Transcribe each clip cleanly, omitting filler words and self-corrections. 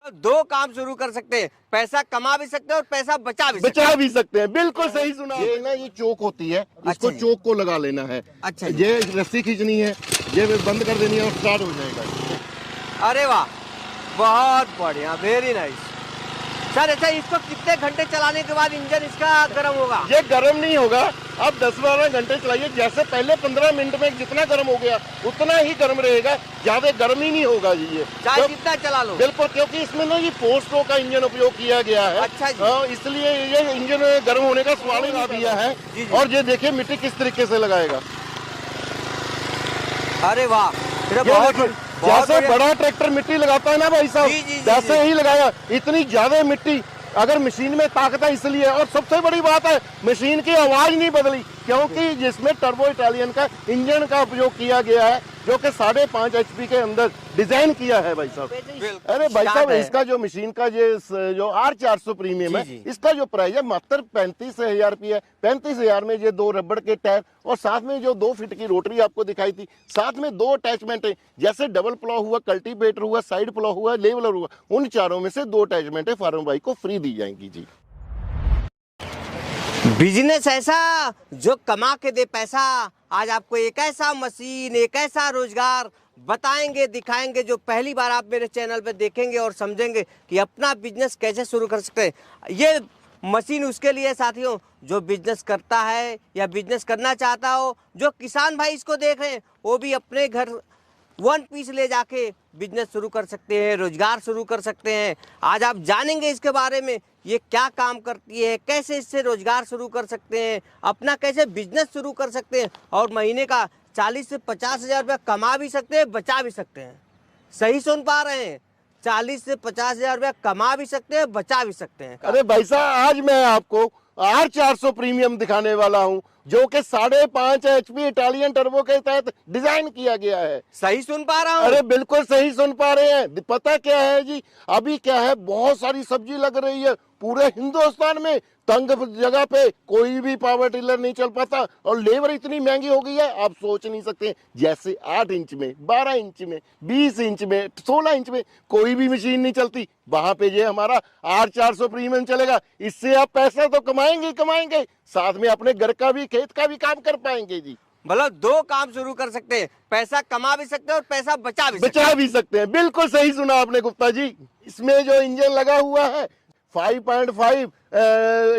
दो काम शुरू कर सकते हैं, पैसा कमा भी सकते हैं और पैसा बचा भी सकते हैं। बिल्कुल सही सुना। ये ना ये चोक होती है, इसको चोक को लगा लेना है। अच्छा, ये रस्सी खींचनी है, ये बंद कर देनी है और स्टार्ट हो जाएगा। अरे वाह, बहुत बढ़िया, वेरी नाइस सर। अच्छा, इसको कितने घंटे चलाने के बाद इंजन इसका गर्म होगा? ये गर्म नहीं होगा, आप 10-12 घंटे चलाइए। जैसे पहले 15 मिनट में जितना गर्म हो गया उतना ही गर्म रहेगा, ज्यादा गर्म ही नहीं होगा जी। ये चाहे जितना चला लो। बिल्कुल, क्योंकि इसमें ना ये 4 स्ट्रोक का इंजन उपयोग किया गया है। अच्छा जी। इसलिए ये इंजन गर्म होने का सवाल ही ना दिया है। और ये देखिए मिट्टी किस तरीके से लगाएगा। अरे वाह, जैसे बड़ा ट्रैक्टर मिट्टी लगाता है ना भाई साहब, वैसे ही लगाया। इतनी ज्यादा मिट्टी, अगर मशीन में ताकत है इसलिए। और सबसे बड़ी बात है, मशीन की आवाज नहीं बदली, क्योंकि जिसमें टर्बो इटालियन का इंजन का उपयोग किया गया है, जो कि 5.5 HP के अंदर डिजाइन किया है भाई साहब। अरे भाई साहब, इसका जो मशीन का जो R400 प्रीमियम है, इसका जो प्राइस है मात्र 35,000 रुपये है। 35,000 में ये 2 रबड़ के टायर और साथ में जो 2 फीट की रोटरी आपको दिखाई थी, साथ में 2 अटैचमेंट है। जैसे डबल प्लॉ हुआ, कल्टीवेटर हुआ, साइड प्लॉ हुआ, लेवलर हुआ, उन चारों में से 2 अटैचमेंट है फार्मर भाई को फ्री दी जाएंगी जी। बिजनेस ऐसा जो कमा के दे पैसा। आज आपको एक ऐसा मशीन, एक ऐसा रोजगार बताएंगे, दिखाएंगे, जो पहली बार आप मेरे चैनल पे देखेंगे और समझेंगे कि अपना बिजनेस कैसे शुरू कर सकते हैं। ये मशीन उसके लिए साथियों जो बिजनेस करता है या बिजनेस करना चाहता हो, जो किसान भाई इसको देख रहे हैं, वो भी अपने घर 1 पीस ले जाके बिजनेस शुरू कर सकते हैं, रोजगार शुरू कर सकते हैं। आज आप जानेंगे इसके बारे में, ये क्या काम करती है, कैसे इससे रोजगार शुरू कर सकते हैं, अपना कैसे बिजनेस शुरू कर सकते हैं और महीने का 40 से 50,000 रुपया कमा भी सकते हैं, बचा भी सकते हैं। सही सुन पा रहे हैं, 40 से 50,000 रुपया कमा भी सकते हैं, बचा भी सकते हैं। अरे भाई साहब, आज मैं आपको R400 प्रीमियम दिखाने वाला हूं, जो कि 5.5 HP इटालियन टर्बो के तहत डिजाइन किया गया है। सही सुन पा रहा हूँ? अरे बिल्कुल सही सुन पा रहे हैं। पता क्या है जी, अभी क्या है, बहुत सारी सब्जी लग रही है पूरे हिंदुस्तान में। तंग जगह पे कोई भी पावर टिलर नहीं चल पाता और लेबर इतनी महंगी हो गई है, आप सोच नहीं सकते। जैसे 8 इंच में, 12 इंच में, 20 इंच में, 16 इंच में कोई भी मशीन नहीं चलती, वहां पे ये हमारा R400 प्रीमियम चलेगा। इससे आप पैसा तो कमाएंगे ही कमाएंगे, साथ में अपने घर का भी, खेत का भी काम कर पाएंगे जी। मतलब 2 काम शुरू कर सकते हैं, पैसा कमा भी सकते हैं और पैसा बचा भी सकते हैं। बिल्कुल सही सुना आपने गुप्ता जी। इसमें जो इंजन लगा हुआ है 5.5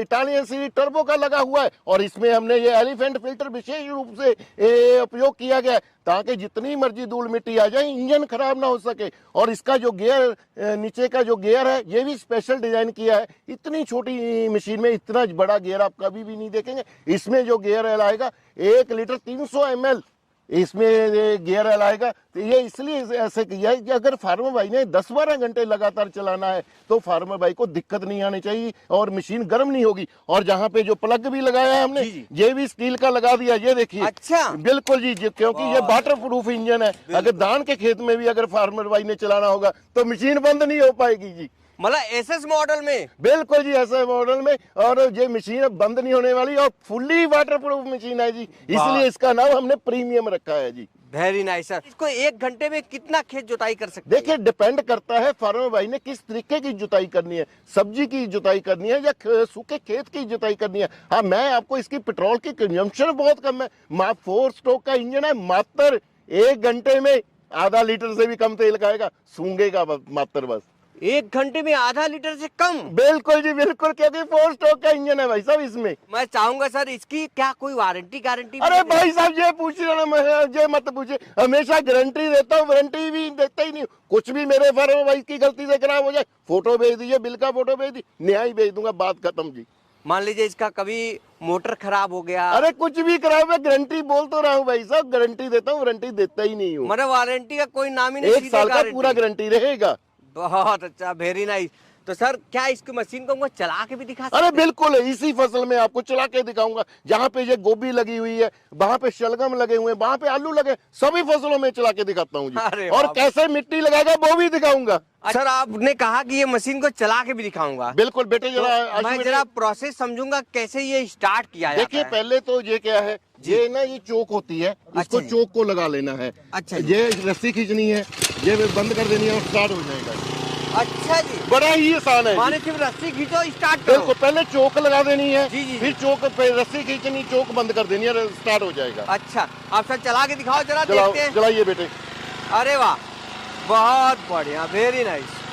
इटालियन सीरीज टर्बो का लगा हुआ है, और इसमें हमने ये एलिफेंट फिल्टर विशेष रूप से उपयोग किया गया है, ताकि जितनी मर्जी धूल मिट्टी आ जाए इंजन खराब ना हो सके। और इसका जो गियर, नीचे का जो गियर है, ये भी स्पेशल डिजाइन किया है। इतनी छोटी मशीन में इतना बड़ा गियर आप कभी भी नहीं देखेंगे। इसमें जो गियर आएगा 1 लीटर 300 ml इसमें गियर लाएगा। तो ये इसलिए ऐसे किया है कि अगर फार्मर भाई ने 10-12 घंटे लगातार चलाना है तो फार्मर भाई को दिक्कत नहीं आनी चाहिए और मशीन गर्म नहीं होगी। और जहाँ पे जो प्लग भी लगाया है हमने, ये भी स्टील का लगा दिया, ये देखिए। अच्छा, बिल्कुल जी, क्योंकि ये वाटर प्रूफ इंजन है। अगर धान के खेत में भी अगर फार्मर भाई ने चलाना होगा तो मशीन बंद नहीं हो पाएगी जी। मतलब एसएस मॉडल में? बिल्कुल जी, ऐसे मॉडल में। और ये मशीन बंद नहीं होने वाली और फुल्ली वाटर प्रूफ मशीन है जी, इसलिए इसका नाम हमने प्रीमियम रखा है जी। Very nice sir. इसको 1 घंटे में कितना खेत जुताई कर सकते हैं? देखिए, डिपेंड करता है फार्मर भाई ने किस तरीके की जुताई करनी है, सब्जी की जुताई करनी है या सूखे खेत की जुताई करनी है। हाँ, मैं आपको इसकी पेट्रोल की कंजम्पशन बहुत कम है। 4 स्ट्रोक का इंजन है, मात्र 1 घंटे में आधा लीटर से भी कम तेल खाएगा, सूंघेगा मात्र बस। 1 घंटे में आधा लीटर से कम? बिल्कुल जी बिल्कुल, क्योंकि 4 स्ट्रोक का इंजन है भाई साहब इसमें। मैं चाहूंगा सर, इसकी क्या कोई वारंटी गारंटी? अरे भाई साहब, ये पूछ रहे, ये मत पूछे। हमेशा गारंटी देता हूँ, वारंटी भी देता ही नहीं। कुछ भी मेरे फार्मर भाई की गलती से खराब हो जाए, फोटो भेज दीजिए, बिल का फोटो भेज दी, नया ही भेज दूंगा, बात खत्म जी। मान लीजिए इसका कभी मोटर खराब हो गया? अरे कुछ भी खराब है, गारंटी बोल तो रहा हूँ भाई साहब, गारंटी देता हूँ, वारंटी देता ही नहीं हूँ। मतलब वारंटी का कोई नाम ही नहीं? 1 साल का पूरा गारंटी रहेगा। बहुत अच्छा, वेरी नाइस। तो सर, क्या इसकी मशीन को चला के भी दिखा सकते? अरे बिल्कुल, इसी फसल में आपको चला के दिखाऊंगा। जहाँ पे ये गोभी लगी हुई है, वहाँ पे शलगम लगे हुए हैं, वहाँ पे आलू लगे, सभी फसलों में चला के दिखाता हूँ जी। और कैसे मिट्टी लगाएगा वो भी दिखाऊंगा। सर, आपने कहा कि ये मशीन को चला के भी दिखाऊंगा। बिल्कुल बेटे, जरा मैं जरा प्रोसेस समझूंगा कैसे ये स्टार्ट किया जाता है। देखिए, पहले तो ये क्या है, ये ना ये चोक होती है, इसको चोक को लगा लेना है। अच्छा, ये रस्सी खींचनी है, ये बंद कर देनी है और स्टार्ट हो जाएगा। अच्छा जी, बड़ा ही आसान है। माने सिर्फ रस्सी खींचो स्टार्ट करो। बिल्कुल, पहले चोक लगा देनी है, जी, जी, फिर चोक पे रस्सी खींचनी, चोक बंद कर देनी है, स्टार्ट हो जाएगा। अच्छा, आप सर चला के दिखाओ जरा, चलाओ, देखते हैं। चलाइए बेटे। अरे वाह, बहुत बढ़िया, वेरी नाइस।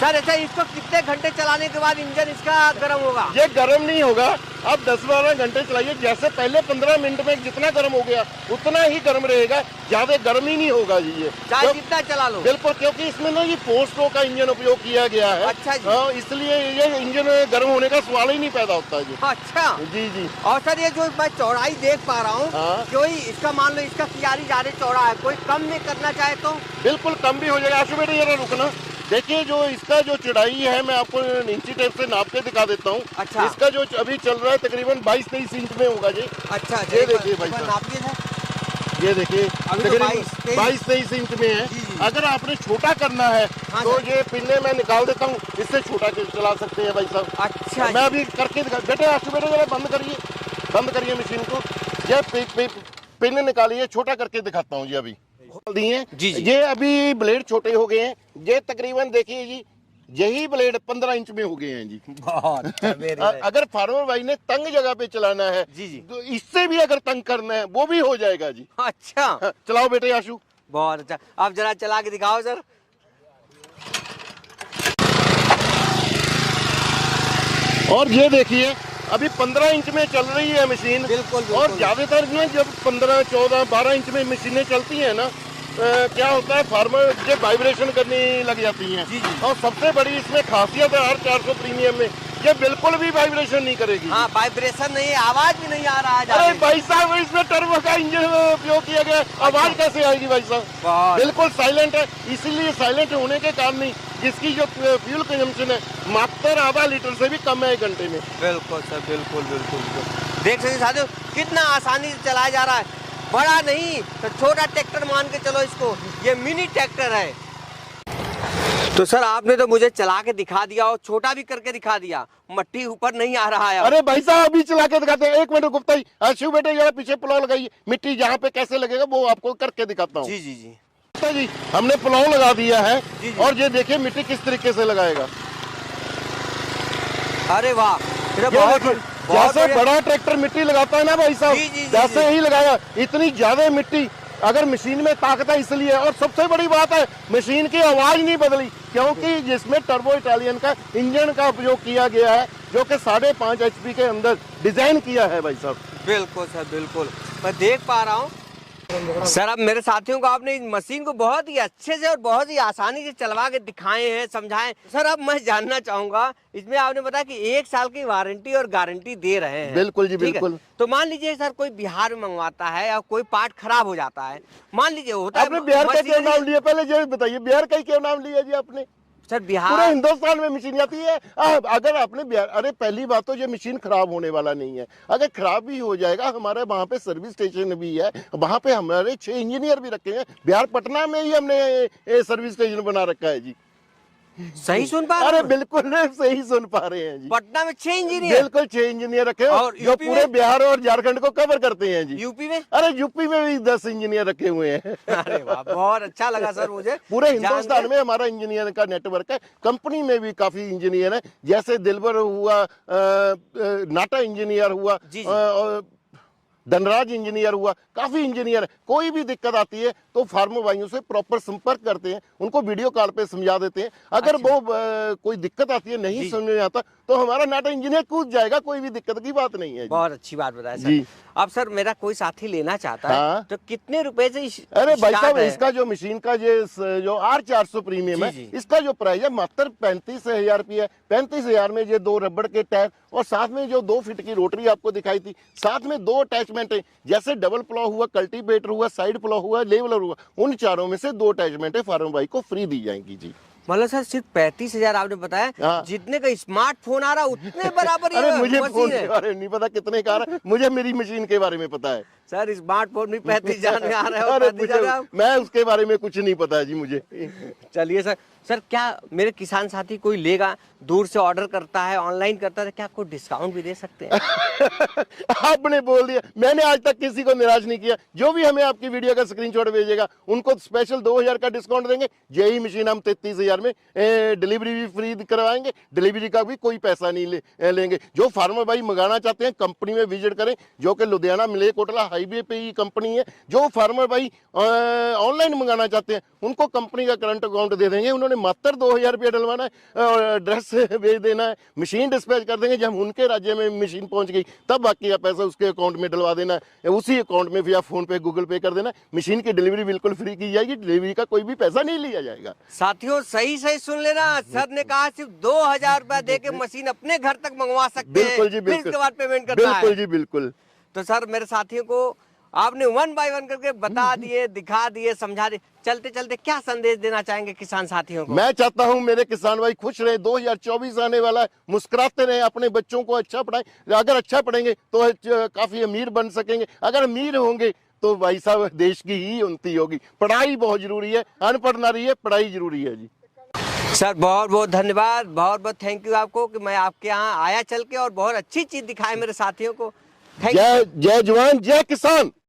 सर अच्छा, इसको कितने घंटे चलाने के बाद इंजन इसका गर्म होगा? ये गर्म नहीं होगा, आप 10-12 घंटे चलाइए। जैसे पहले 15 मिनट में जितना गर्म हो गया उतना ही गर्म रहेगा, ज्यादा गर्म ही नहीं होगा जी ये, चाहे जितना चला लो। बिल्कुल, क्योंकि इसमें ना ये 4 स्ट्रोक का इंजन उपयोग किया गया है। अच्छा जी। हाँ, इसलिए ये इंजन गर्म होने का सवाल ही नहीं पैदा होता है जी। अच्छा जी जी। और सर ये जो मैं चौड़ाई देख पा रहा हूँ, हाँ। कोई इसका मान लो इसका कियारी ज्यादा चौड़ा है, कोई कम में करना चाहे तो? बिल्कुल कम भी हो जाएगा। आशु बेटे जरा रुकना, देखिए जो इसका जो चौड़ाई है मैं आपको इंची टेप से नाप के दिखा देता हूँ। अच्छा। इसका जो अभी चल रहा है तकरीबन 22-23 इंच में होगा जी। अच्छा, ये देखिए भाई साहब, नापिए सर। ये देखिए अभी तो तकरीबन 22-23 22-23 इंच में है। जी, जी। अगर आपने छोटा करना है हाँ तो सर। ये पिन्ने में निकाल देता हूँ, इससे छोटा के चला सकते हैं भाई साहब। अच्छा मैं अभी करके दिखा। बेटे आशु बेटे जरा बंद करिए मशीन को। ये पिन निकालिए, छोटा करके दिखाता हूँ जी। अभी खोल दिए जी, जी। ये अभी ब्लेड छोटे हो गए हैं। ये तकरीबन देखिए जी, यही ब्लेड 15 इंच में हो गए हैं जी। बहुत अगर फार्मर भाई ने तंग जगह पे चलाना है जी, जी। तो इससे भी अगर तंग करना है वो भी हो जाएगा जी। अच्छा, चलाओ बेटे आशु। बहुत अच्छा, आप जरा चला के दिखाओ सर। और ये देखिए अभी 15 इंच में चल रही है मशीन। बिल्कुल, बिल्कुल। और ज्यादातर ना जब 15, 14, 12 इंच में मशीनें चलती हैं ना, क्या होता है फार्मर ये वाइब्रेशन करने लग जाती हैं। जी, जी। और सबसे बड़ी इसमें खासियत है R400 प्रीमियम में, ये बिल्कुल भी वाइब्रेशन नहीं करेगी। हाँ, वाइब्रेशन नहीं, आवाज भी नहीं आ रहा है अरे जाके। भाई साहब, इसमें टर्बो का इंजन उपयोग किया गया, आवाज कैसे आएगी भाई साहब? बहुत बिल्कुल साइलेंट है। इसीलिए साइलेंट होने के कारण ही जिसकी जो फ्यूल कंजम्पशन है मात्र आधा लीटर से भी कम है 1 घंटे में। बिल्कुल सर, बिल्कुल बिल्कुल बिल्कुल। देख सकते साथियों कितना आसानी से चलाया जा रहा है। बड़ा नहीं तो छोटा ट्रैक्टर मान के चलो इसको, ये मिनी ट्रैक्टर है। तो सर आपने तो मुझे चला के दिखा दिया और छोटा भी करके दिखा दिया, मट्टी ऊपर नहीं आ रहा है। अरे भाई साहब अभी चला के दिखाते हैं। 1 मिनट गुप्ता जी, शिव बेटे जरा पीछे प्लाव लगाइए, मिट्टी जहाँ पे कैसे लगेगा वो आपको करके दिखाता हूँ। जी जी जी गुप्ता जी हमने प्लाव लगा दिया है। जी, जी। और ये देखिए मिट्टी किस तरीके से लगाएगा। अरे वाह, ये ये बहुत देखिए, बहुत जैसे बढ़िया। बड़ा ट्रैक्टर मिट्टी लगाता है ना भाई साहब, जी, जी, जी, वैसे जी। ही लगाया। इतनी ज्यादा मिट्टी अगर मशीन में ताकत है इसलिए। और सबसे बड़ी बात है मशीन की आवाज नहीं बदली, क्योंकि जिसमें टर्बो इटालियन का इंजन का उपयोग किया गया है, जो कि 5.5 HP के अंदर डिजाइन किया है भाई साहब। बिल्कुल सर, बिल्कुल मैं देख पा रहा हूँ। सर अब मेरे साथियों को आपने इस मशीन को बहुत ही अच्छे से और बहुत ही आसानी से चलवा के दिखाए हैं, समझाएं। सर अब मैं जानना चाहूंगा, इसमें आपने बताया कि 1 साल की वारंटी और गारंटी दे रहे हैं। बिल्कुल जी, ठीक है? बिल्कुल। तो मान लीजिए सर कोई बिहार में मंगवाता है या कोई पार्ट खराब हो जाता है, मान लीजिए होता आपने है बिहार का क्यों मशीनरी- नाम लिया, पहले ये बताइए बिहार का क्यों नाम लिया जी आपने? सर पूरे बिहार हिंदुस्तान में मशीन आती है। अगर आपने बिहार, अरे पहली बात तो ये मशीन खराब होने वाला नहीं है। अगर खराब भी हो जाएगा, हमारे वहाँ पे सर्विस स्टेशन भी है, वहाँ पे हमारे 6 इंजीनियर भी रखे हैं। बिहार पटना में ही हमने सर्विस स्टेशन बना रखा है जी। सही सुन पा अरे रहे हैं? बिल्कुल सही सुन पा रहे हैं जी। पटना में 6 इंजीनियर, बिल्कुल 6 इंजीनियर रखे हैं और जो यूपी पूरे में? बिहार और झारखंड को कवर करते हैं जी। यूपी में? अरे यूपी में भी 10 इंजीनियर रखे हुए हैं। अरे वाह, बहुत अच्छा लगा सर मुझे। पूरे जान हिंदुस्तान के। में हमारा इंजीनियर का नेटवर्क है। कंपनी में भी काफी इंजीनियर है, जैसे दिलबर हुआ, नाटा इंजीनियर हुआ, जी, जी। और धनराज इंजीनियर हुआ, काफी इंजीनियर है। कोई भी दिक्कत आती है तो फार्मर भाइयों से प्रॉपर संपर्क करते हैं, उनको वीडियो कॉल पे समझा देते हैं। अगर अच्छा। वो कोई दिक्कत आती है, नहीं जी। समझ में आता, तो हमारा नाटा इंजीनियर कूद जाएगा, कोई भी दिक्कत की बात नहीं है जी। बहुत अच्छी बात बताया जी। सर। अब सर मेरा कोई साथी लेना चाहता है हाँ। तो कितने रुपए से अरे भाई स्टार्ट साहब है? इसका जो मशीन का जो R400 प्रीमियम है, जी, जी। इसका जो प्राइस है मात्र 35,000 रुपये है। 35,000 में ये 2 रबड़ के टायर और साथ में जो 2 फीट की रोटरी आपको दिखाई थी, साथ में 2 अटैचमेंट है, जैसे डबल प्लॉ हुआ, कल्टीवेटर हुआ, साइड प्लॉ हुआ, लेवलर हुआ, उन चारों में से 2 अटैचमेंट है फार्मर भाई को फ्री दी जाएंगी जी। मतलब सर सिर्फ 35,000 आपने बताया, हाँ। जितने का स्मार्टफोन आ रहा उतने बराबर अरे ये मुझे मशीन फोन है। के बारे में नहीं पता कितने का आ रहा है, मुझे मेरी मशीन के बारे में पता है। सर स्मार्टफोन भी 35,000 में आ रहा है और अरे 35,000 में आप। मैं उसके बारे में कुछ नहीं पता है जी मुझे। चलिए सर, सर क्या मेरे किसान साथी कोई लेगा, दूर से ऑर्डर करता है, ऑनलाइन करता है, क्या कोई डिस्काउंट भी दे सकते हैं? आपने बोल दिया, मैंने आज तक किसी को निराश नहीं किया। जो भी हमें आपकी वीडियो का स्क्रीनशॉट भेजेगा उनको स्पेशल 2,000 का डिस्काउंट देंगे। यही मशीन हम 33,000 में डिलीवरी भी फ्री करवाएंगे, डिलीवरी का भी कोई पैसा नहीं लेंगे। जो फार्मर भाई मंगाना चाहते हैं कंपनी में विजिट करें, जो कि लुधियाना मलेरकोटला हाईवे पे ही कंपनी है। जो फार्मर भाई ऑनलाइन मंगाना चाहते हैं उनको कंपनी का करंट अकाउंट दे देंगे। उन्होंने मात्र 2,000 रुपया डलवाना है और एड्रेस भेज देना है, मशीन डिस्पैच कर देंगे। जब उनके राज्य में मशीन पहुंच गई तब बाकी का पैसा उसके अकाउंट में डलवा देना है। उसी अकाउंट में या फोन पे गूगल पे कर देना। मशीन की डिलीवरी बिल्कुल फ्री की जाएगी, डिलीवरी का कोई भी पैसा नहीं लिया जाएगा। साथियों सही सही सुन लेना, सर ने कहा सिर्फ 2,000 रुपया दे के मशीन अपने घर तक मंगवा सकते हैं। बिल्कुल जी, फिर बिल्कुल। इसके बाद पेमेंट करना है। बिल्कुल जी, बिल्कुल। तो सर मेरे साथियों को आपने 1 बाय 1 करके बता दिए, दिखा दिए, समझा दिए। चलते चलते क्या संदेश देना चाहेंगे किसान साथियों को? मैं चाहता हूं मेरे किसान भाई खुश रहे। 2024 आने वाला है, मुस्कुराते रहे, अपने बच्चों को अच्छा पढ़ाएं। अगर अच्छा पढ़ेंगे तो काफी अमीर बन सकेंगे। अगर अमीर होंगे तो भाई साहब देश की ही उन्नति होगी। पढ़ाई बहुत जरूरी है, अनपढ़ ना रहिए, पढ़ाई जरूरी है जी। सर बहुत बहुत धन्यवाद, बहुत बहुत थैंक यू आपको कि मैं आपके यहाँ आया चल के और बहुत अच्छी चीज दिखाई मेरे साथियों को। Thank you. जय जवान जय किसान।